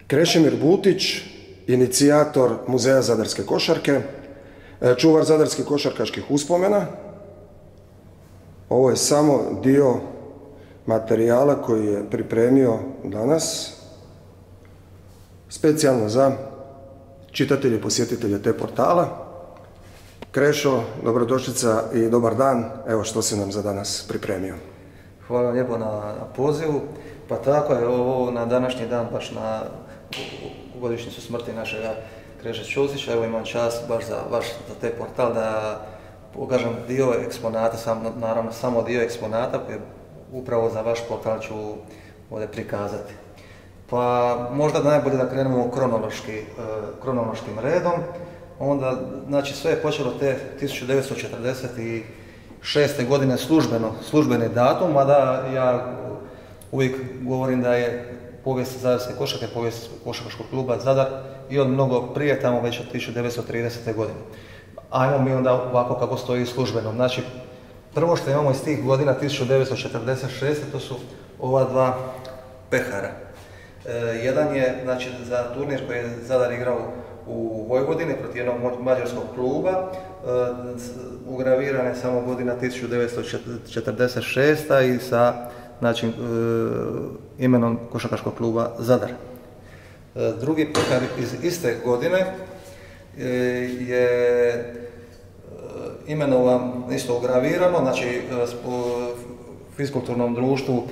Krešimir Butić, inicijator Muzeja zadarske košarke, čuvar zadarskih košarkaških uspomena. Ovo je samo dio materijala koji je pripremio danas, specijalno za čitatelje i posjetitelje te portala. Krešo, dobrodošlica i dobar dan. Evo što si nam za danas pripremio. Hvala vam lijepo na pozivu. Pa tako je, ovo na današnji dan, baš na godišnjicu smrti našega Kreše Ćosića. Evo imam čast baš za te portal da pokažem dio eksponata, naravno samo dio eksponata koji upravo za vaš portal ću ovdje prikazati. Pa možda najbolje da krenemo kronološkim redom. Onda, znači sve je počelo te 1946. godine službeni datum, mada ja uvijek govorim da je povijest zadarske košarke, povijest košarkaškog kluba Zadar i od mnogo prije, tamo već od 1930. godine. Ajmo mi onda ovako kako stoji službeno. Znači, prvo što imamo iz tih godina 1946. to su ova dva pehara. Jedan je, znači, za turnir koji je Zadar igrao u Vojvodini protiv jednog mađarskog kluba, ugravirana je samo godina 1946. i sa, znači, imenom košarkaškog kluba Zadar. Drugi pehar iz iste godine je imenovan, isto ugravirano, znači fiskulturnom društvu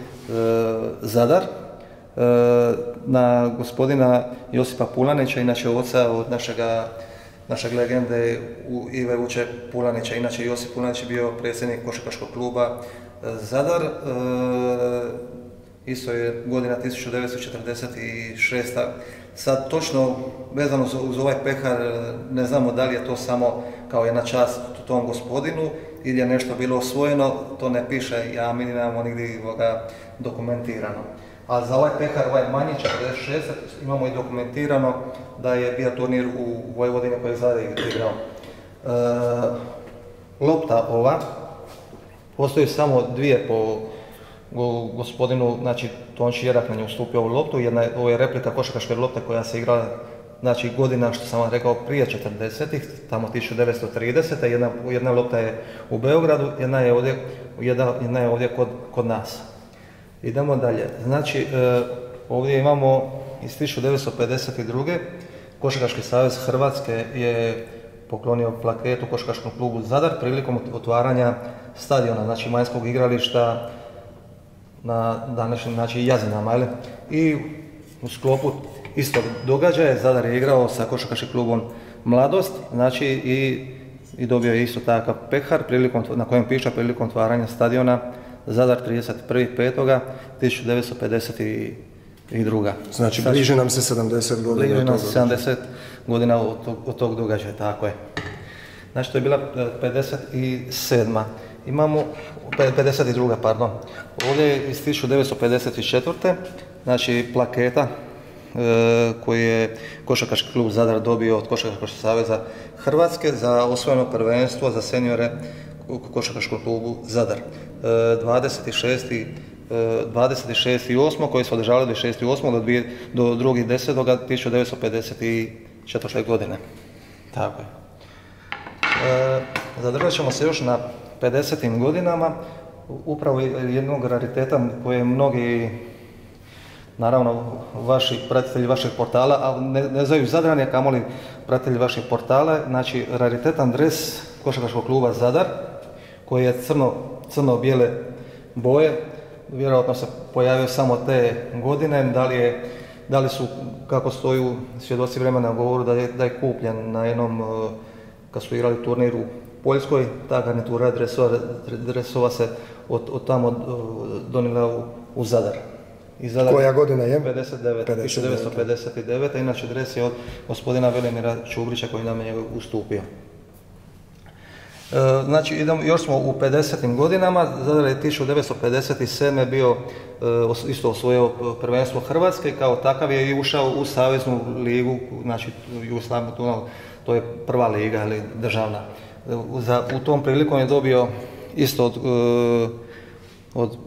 Zadar, na gospodina Josipa Pulanića, inače oca od našeg legende Ive Vuče Pulanića. Inače Josip Pulanić je bio predsjednik košarkaškog kluba Zadar. Isto je godina 1946. Sad točno vezano uz ovaj pehar ne znamo da li je to samo kao jedna čast tom gospodinu ili je nešto bilo osvojeno, to ne piše, ja mi nemamo nigdje dokumentirano. A za ovaj pehar, ovaj manji 46, imamo i dokumentirano da je bio turnir u Vojvodini koji je Zadar igrao. Lopta ova, postoji samo dvije po gospodinu, znači Tonči Jerak na nju ustupio ovu loptu. Ovo je replika košarkaške lopte koja se igrala, znači godina što sam vam rekao prije 40-ih, tamo 1930. Jedna lopta je u Beogradu, jedna je ovdje kod nas. Idemo dalje. Znači, ovdje imamo iz 1952. Košarkaški savez Hrvatske je poklonio plaketu košarkaškom klubu Zadar prilikom otvaranja stadiona, znači manjskog igrališta na današnjim, znači, Jazinama. I u sklopu istog događaja Zadar je igrao sa košarkaškim klubom Mladost, znači i dobio je isto takav pehar na kojem piše prilikom otvaranja stadiona Zadar 31.5.1952. Znači, bliže nam se 70 godina. Bliže nam se 70 godina od tog događaja, tako je. Znači, to je bila 57. Imamo, 52. pardon. Ovdje je iz 1954. Znači, plaketa koju je košarkaški klub Zadar dobio od Košarkaškog saveza Hrvatske za osvojeno prvenstvo za seniore u košarkaškom klubu Zadar. 26.8. koji su održavali 26.8. do 2.10.1954. godine. Tako je. Zadržat ćemo se još na 50. godinama, upravo jednog rariteta koje mnogi, naravno, vaši pratitelji vašeg portala, ali ne znaju Zadrani, a kamoli pratitelji vašeg portala, znači raritetan dres košarkaškog kluba Zadar, koji je crno-bijele boje, vjerojatno se pojavio samo te godine, da li su, kako stoju svjedoci vremena govoru, da je kupljen na jednom, kad su igrali turnir u Poljskoj, ta garnitura dresova se od tamo donijela u Zadar. Koja godina je? 1959. Inače dres je od gospodina Velimira Čubrića koji nam je ustupio. Znači, još smo u 50. godinama, Zadar je 1957. bio isto osvojio prvenstvo Hrvatske, kao takav je i ušao u Saveznu ligu, znači Jugoslaviju, to je prva liga, ali državna. U tom prilikom je dobio isto od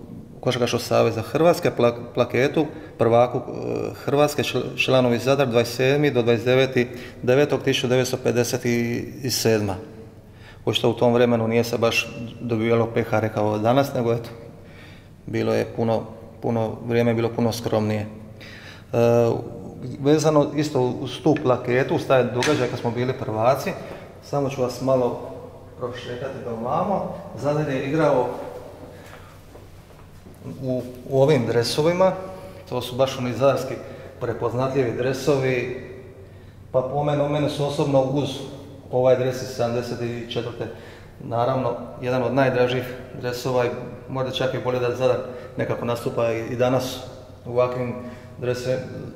Košarkaškog saveza Hrvatske plaketu prvaku Hrvatske, članovi Zadar, 27. do 29.9.1957. Pošto u tom vremenu nije se baš dobivalo pehare kao danas, nego eto, bilo je vrijeme je bilo puno skromnije. Vezano isto uz tu plaketu, uz taj događaj kad smo bili prvaci, samo ću vas malo prošetati da ovamo. Zadar je igrao u ovim dresovima, to su baš oni zadarski prepoznatljivi dresovi, pa po mene su osobno uz ovaj dres iz 74. naravno jedan od najdražih dresova i možda čak i bolje da Zadar nekako nastupa i danas u ovakvim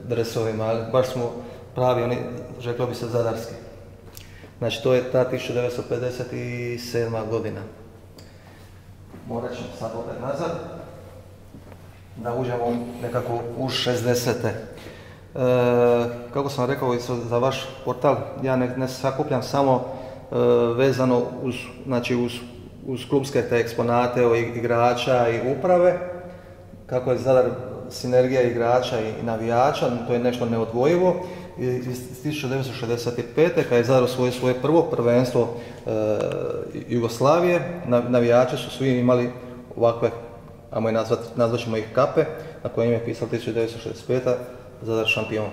dresovima, ali baš smo pravi, oni, reklo bi se, zadarski. Znači to je ta 1957. godina. Morat ćemo sad opet nazad, da uđemo nekako u 60. Kako sam rekao za vaš portal, ja ne sakupljam samo vezano uz klubske te eksponate, igrača i uprave, kako je Zadar sinergija igrača i navijača, to je nešto neodvojivo. Iz 1965. kad je Zadar osvojio svoje prvo prvenstvo Jugoslavije, navijači su svi imali ovakve, ajmo je nazvat ćemo ih kape, na kojim je pisalo 1965. Zadar šampion.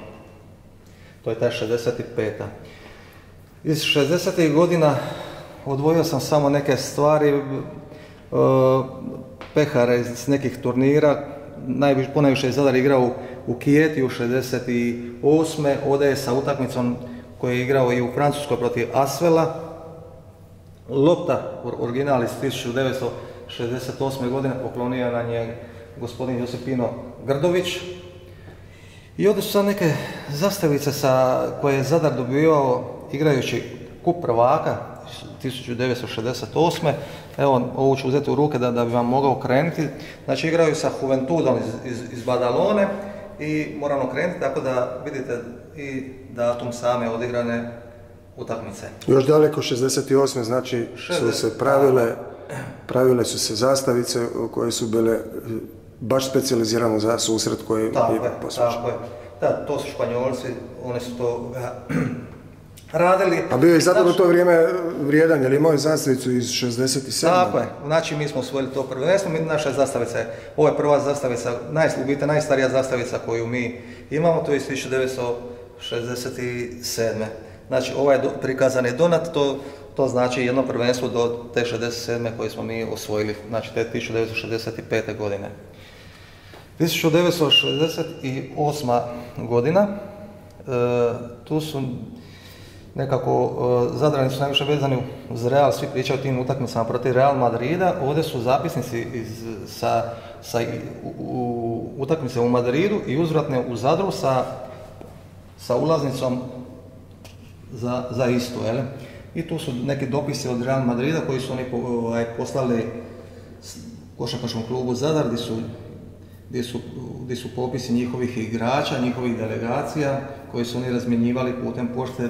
To je taj 65. Iz 60. godina odvojio sam samo neke stvari, pehare iz nekih turnira. Ponajviše je Zadar igrao u Kijeti u 68. Odaje sa utakmicom koju je igrao i u Francuskoj protiv Asvela. Lopta, original iz 1968. godine, poklonio nam je gospodin Josipino Grdović. I ovdje su sad neke zastavice koje je Zadar dobivao igrajući kup prvaka 1968. Evo, ovu ću uzeti u ruke da bi vam mogao krenuti. Znači, igraju sa Juventudom iz Badalone i moramo krenuti tako da vidite i datum same odigrane utakmice. Još daleko 68. znači su se pravile su se zastavice koje su bile baš specijalizirano za susret koji je posvećen. Tako je. Da, to su Španjolci, oni su to radili. A bio je Zadar u to vrijeme vrijedan, jer imao je zastavicu iz 67. Tako je, znači mi smo osvojili to prvenstvo, naša zastavica je, ovo je prva zastavica, u biti najstarija zastavica koju mi imamo, to je iz 1967. Znači ovaj prikazani donat, to znači jedno prvenstvo do te 67. koje smo mi osvojili, znači te 1965. godine. 1968. godina, tu su nekako, Zadrani su najviše vezani uz Real, svi pričaju o tim utakmicama protiv Real Madrida. Ovdje su zapisnici sa utakmice u Madridu i uzvratne u Zadru sa ulaznicom za isto. I tu su neki dopisi od Real Madrida koji su oni poslali košarkaškom klubu Zadar, gdje su popisi njihovih igrača, njihovih delegacija koji su oni razmjenjivali putem pošte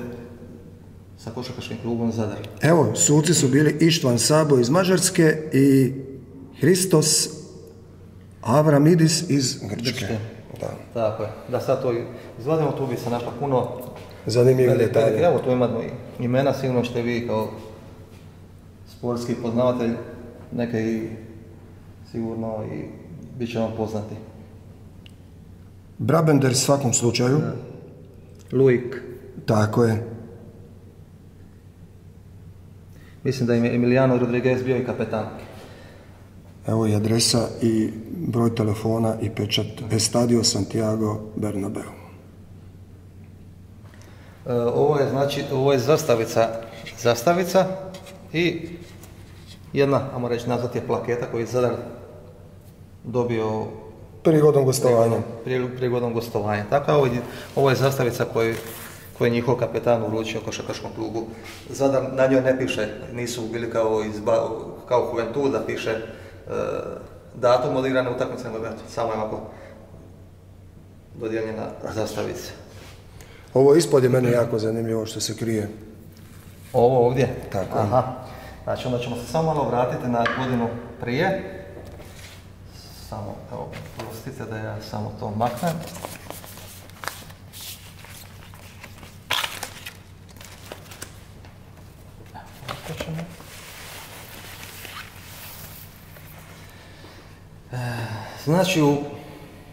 sa košarkaškim klubom Zadar. Evo, suci su bili Ištvan Sabo iz Mađarske i Hristos Avramidis iz Grčke. Da. Tako je. Da sad to izvadimo, tu bi se našla puno zanimljivih detalja. Evo, tu imamo imena, sigurno ćete vi kao sportski poznavatelj neke i sigurno i bit će vam poznati. Brabender svakom slučaju. Da. Luik. Tako je. Mislim da im je Emiliano Rodriguez bio i kapetan. Evo i adresa i broj telefona i pečat Estadio Santiago Bernabeu. Ovo je zastavica i jedna, ajmo reći, nazvat je plaketa koju je Zadar dobio prigodom gostovanja. Prigodom gostovanja. Tako, ovo je zastavica koju je njihov kapetan uručio košarkaškom klubu Zadar. Na njoj ne piše, nisu bili kao Juventud, da piše datum odigrane utakmice, nego samo je ovako dodijeljena zastavica. Ovo ispod je meni jako zanimljivo što se krije. Ovo ovdje? Tako. Aha. Znači onda ćemo se samo malo vratiti na godinu prije. Samo, evo, Pustite da ja samo to maknem. Znači,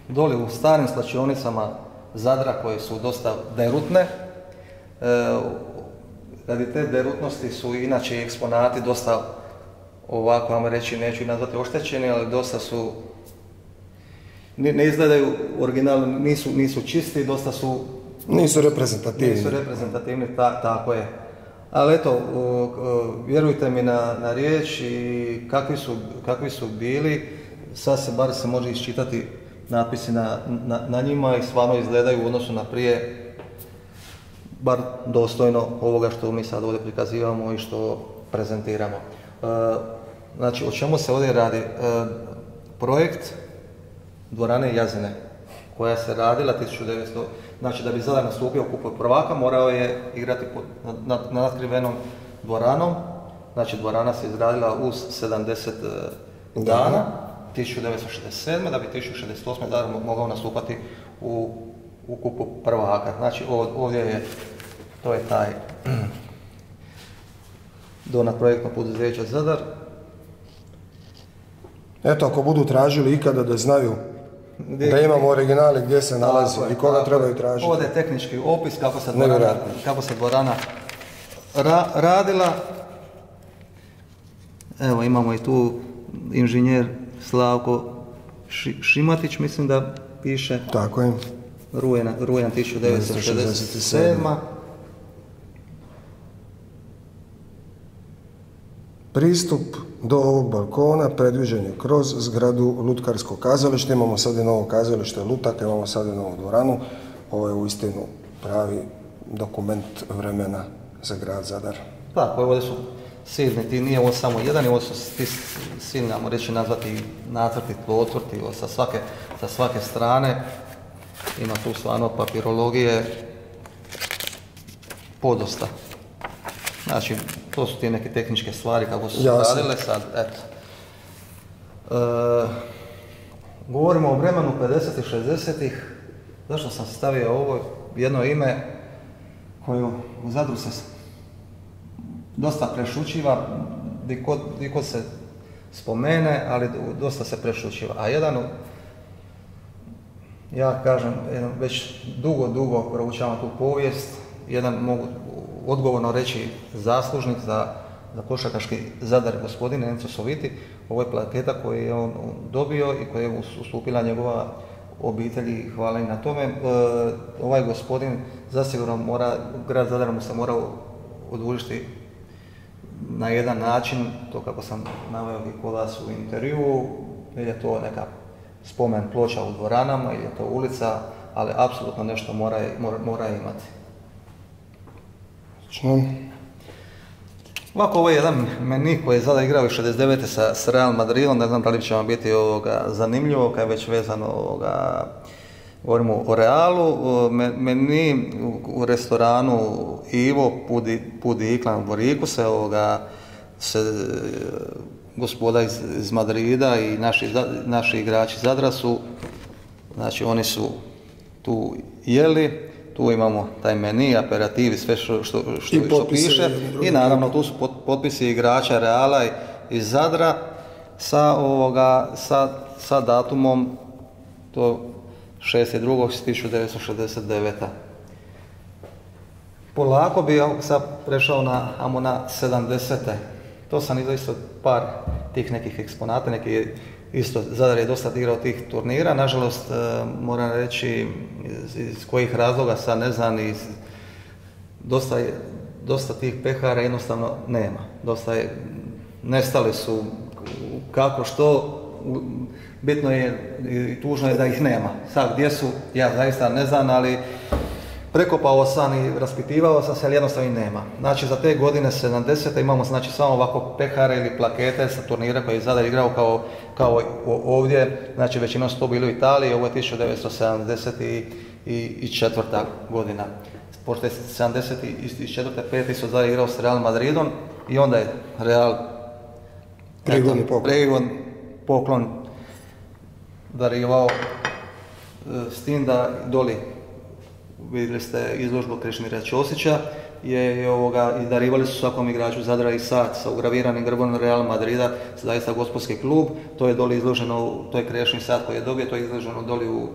doli u starim slačionicama Zadra koje su dosta derutne, radi te derutnosti su inače eksponati dosta, ovako vam reći, neću ih nazvati oštećeni, ali dosta su, ne izgledaju originalno, nisu čisti, dosta su... Nisu reprezentativni. Nisu reprezentativni, tako je. Ali eto, vjerujte mi na riječ i kakvi su bili, sad bar se može iščitati natpisi na njima i stvarno izgledaju u odnosu na prije bar dostojno ovoga što mi sad ovdje prikazivamo i što prezentiramo. Znači, o čemu se ovdje radi? Projekt dvorane Jazine, koja se radila 1900, znači da bi Zadar nastupio u kupu prvaka, morao je igrati nad natkrivenom dvoranom. Znači, dvorana se izradila uz 70 dana, 1967. da bi 1968. Zadar mogao nastupati u kupu prvaka. Znači, ovdje je, to je taj donat projektno poduzeće Zadar. Eto, ako budu tražili ikada da znaju da imamo originali gdje se nalazi i koga trebaju tražiti. Ovdje je tehnički opis kako se dvorana radila. Evo, imamo i tu inženjer Slavko Šimatić, mislim da piše. Tako je. Rujan 1967. Pristup do ovog balkona predviđen je kroz zgradu Lutkarskog kazališta. Imamo sad i novo kazalište Lutak, imamo sad i novu dvoranu. Ovo je uistinu pravi dokument vremena za grad Zadar. Tako, ovdje su silni, nije ovo samo jedan, ovo su silni, ajmo reći, nazvati nacrti, tlocrti, sa svake strane. Ima tu stvarno papirologije podosta. Znači, to su ti neke tehničke stvari kako su se radile sad, eto. Govorimo o vremenu 50-ih, 60-ih. Zašto sam stavio ovo jedno ime koje u Zadru se dosta prešućiva, gdje god se spomene, ali dosta se prešućiva. A ja kažem, već dugo proučavam tu povijest, jedan mogu odgovorno reći zaslužnik za košarkaški Zadar, gospodin Enzo Soviti. Ovo je plaketa koju je on dobio i koju je ustupila njegova obitelj i hvala i na tome. Ovaj gospodin zasigurno grad Zadar mu se mora odužiti na jedan način, to kako sam naveo i kod vas u intervjuu, ili je to neka spomen ploča u dvoranama, ili je to ulica, ali apsolutno nešto mora imati. Ovako, ovo je jedan meni koji je Zadar igrao i 69. sa Real Madridom, ne znam da li će vam biti zanimljivo, kad je već vezano, govorimo o Realu. Meni u restoranu Ivo Pudi Iklan u Boriku se gospoda iz Madrida i naši igrači Zadra su, znači oni su tu jeli. Tu imamo taj meni, aperativi, sve što piše i naravno tu su potpisi igrača Reala iz Zadra sa datumom to 6.2.1969. Polako bi sad prešao na 70. To sam isto par tih nekih eksponata, isto Zadar je dosta igrao tih turnira, nažalost moram reći iz kojih razloga sad ne znam, dosta tih pehara jednostavno nema, nestali su kako što, bitno je i tužno je da ih nema. Sad gdje su, ja zaista ne znam, ali prekopao sam i raspitivao sam se, ali jednostavno i nema. Znači za te godine 70. imamo znači samo ovako pehare ili plakete sa turnira koji je Zadar igrao kao ovdje, znači većinom su to bili u Italiji, ovo je 1974. godina. Pošto je 74. 5. su Zadar igrao s Real Madridom i onda je Real pregon poklon darivao s tim da doli, vidjeli ste izložbu Krešimira Ćosića, i darivali su svakom igraču Zadra i sat sa ugraviranim grbom Real Madrida, zaista gospodski klub. To je doli izloženo, to je Krešin sat koji je dobio, to je izloženo doli u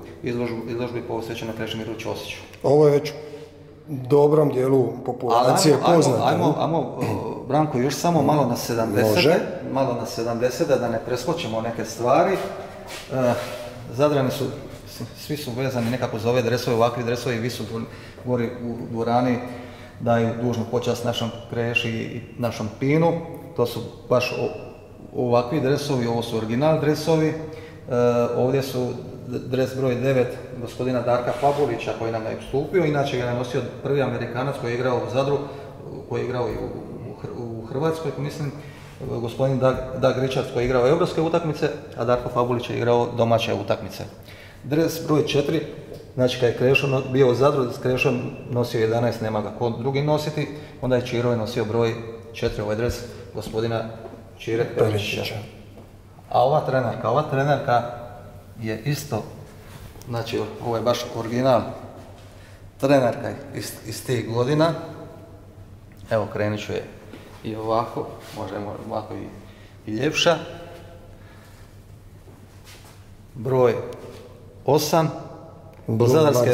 izložbi posvećeno Krešimiru Ćosiću. Ovo je već dobrom dijelu populacije poznato. Ajmo, Branko, još samo malo na 70. Može. Malo na 70, da ne preskočimo neke stvari. Zadrani su, svi su vezani nekako za ove dresove, ovakvi dresovi, vi su gori u dvorani, daju dužnu počast našom Kreši i našom Pinu. To su baš ovakvi dresovi, ovo su original dresovi. Ovdje su dres broj 9 gospodina Darka Fabulića koji nam je ustupio, inače ga je nosio prvi Amerikanac koji je igrao u Zadru, koji je igrao i u Hrvatskoj, mislim, gospodin Dag Richards koji je igrao europske utakmice, a Darko Fabulić je igrao domaće utakmice. Dres broj 4, znači kad je Krešo bio u Zadru, Krešo nosio 11, nema ga ko drugi nositi, onda je Čiro nosio broj 4, ovaj dres gospodina Čire Peričića. A ova trenerka je isto, znači ovo je baš original trenerka iz tih godina. Evo krenut ću je i ovako, možemo ovako i ljepša. Broj 8. Zadarske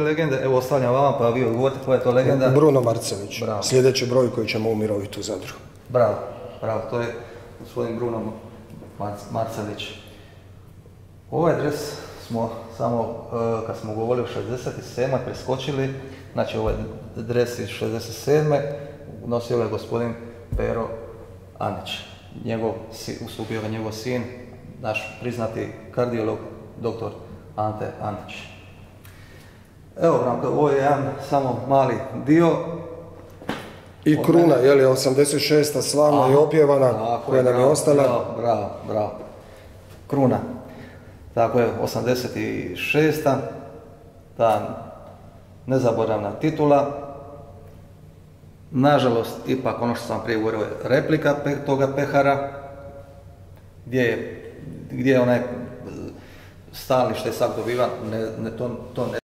legende, evo ostavljam vama pa vi odgovorite koja je to legenda. Bruno Marcelić, sljedeći broj koji ćemo umiroviti u Zadru. Bravo, to je gospodin Bruno Marcelić. Ovaj dres smo samo, kad smo govorili o 67. preskočili, znači ovaj dres iz 67. nosio je gospodin Pero Anić. Ustupio ga njegov sin, naš priznati kardiolog, doktor Ante Anić. Evo Branko, ovo je jedan samo mali dio. I kruna, je li 86. slavna i opjevana koja nam je ostala. Bravo. Kruna. Tako je, 86. ta nezaboravna titula. Nažalost, ipak ono što sam prije govorio, replika toga pehara, gdje je onaj stalnište sad dobiva, to ne